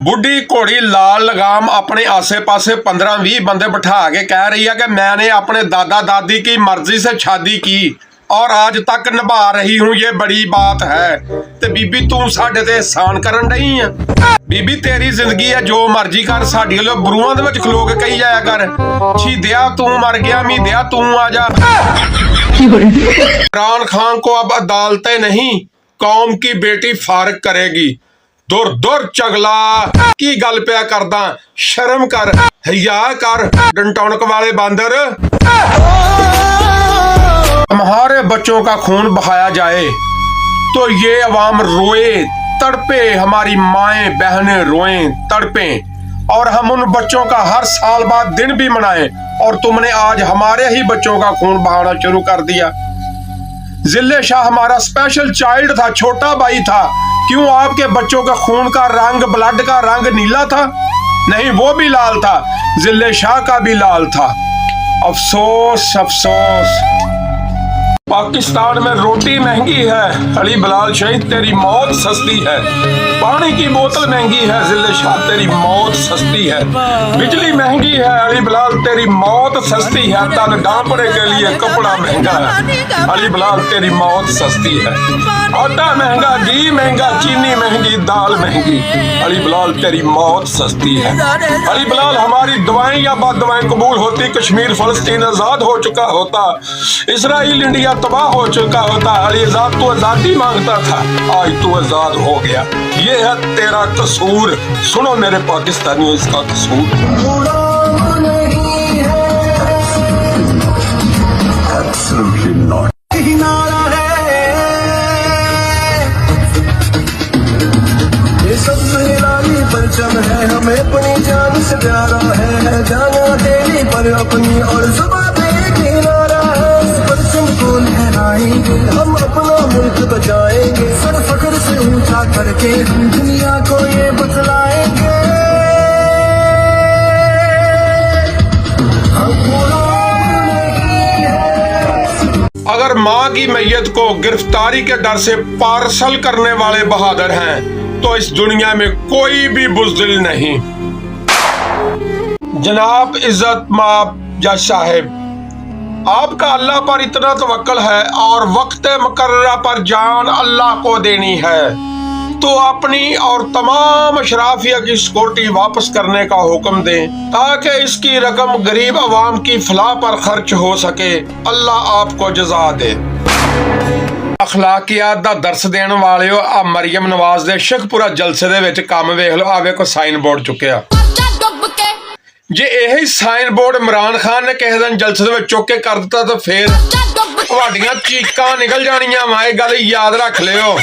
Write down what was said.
बुढ़ी घोड़ी लाल लगाम अपने आसे पासे 15-20 बंदे बिठा के कह रही है कि मैंने अपने दादा दादी की मर्जी से शादी की और आज तक निभा रही हूँ, ये बड़ी बात है। ते बीबी तू साडे ते एहसान करन डई है। बीबी तेरी जिंदगी है, जो मर्जी कर, साडी लो बरूआं दे विच खलो के कही जाया कर, शीदिया तू मर गया, मीदिया तू आ जा। इमरान खान को अब अदालतें नहीं, कौम की बेटी फारिग करेगी। दुर दुर चगला की गल पिया करदा, शर्म कर, हया कर, डंटौनक वाले बांदर। हमारे बच्चों का खून बहाया जाए तो ये अवाम रोए तड़पे, हमारी माएं बहनें रोएं तड़पें, और हम उन बच्चों का हर साल बाद दिन भी मनाएं, और तुमने आज हमारे ही बच्चों का खून बहाना शुरू कर दिया। जिले शाह हमारा स्पेशल चाइल्ड था, छोटा भाई था, क्यों आपके बच्चों का खून का रंग, ब्लड का रंग नीला था? नहीं, वो भी लाल था, जिले शाह का भी लाल था। अफसोस अफसोस। पाकिस्तान में रोटी महंगी है, अली बिलाल शहीद तेरी मौत सस्ती है। पानी की बोतल महंगी है, जिले शाह तेरी मौत सस्ती है। बिजली महंगी है, अली बिलाल तेरी मौत सस्ती है। तन ढांपने के लिए कपड़ा महंगा है, अली बिलाल तेरी मौत सस्ती है। आटा महंगा, घी महंगा, चीनी महंगी, दाल महंगी, अली बिलाल तेरी मौत सस्ती है। अली बिलाल हमारी दुआएं या बददुआएं कबूल होती, कश्मीर फलस्तीन आजाद हो चुका होता, इसराइल इंडिया तबाह हो चुका होता। अली आजाद तू आजादी मांगता था, आज तू आजाद हो गया, ये है तेरा कसूर। सुनो मेरे पाकिस्तानियों, इसका कसूर परचम है, हमें अपनी जान से प्यारा है, जाना तेरी पर अपनी और जुबान पे किनारा है। परचम को लहराएंगे, हम अपना मुल्क बचाएंगे, सर फख्र से ऊंचा करके हम दुनिया को ये बतलाएंगे। अगर माँ की मैयत को गिरफ्तारी के डर से पार्सल करने वाले बहादुर हैं, तो इस दुनिया में कोई भी बुज़दिल नहीं। जनाब इज्जत माब जज साहिब, आपका अल्लाह पर इतना तवक्कल है और वक्त मुकर्ररा पर जान अल्लाह को देनी है, तो अपनी और तमाम अशराफिया की सिक्योरिटी वापस करने का हुक्म दें, ताकि इसकी रकम गरीब अवाम की फलाह पर खर्च हो सके। अल्लाह आपको जज़ा दे। अखलाकियात दा दर्स देने वाले हो, आ मरियम नवाज दे शेखपुरा जलसे दे विच काम वेख लो, आवे को साइन बोर्ड चुकिया। जे यही साइन बोर्ड इमरान खान ने किसी दिन जलसे दे विच चुक के कर दिता तो फिर तुहाडियां चीकां निकल जानियां वा, इह गल याद रख लियो।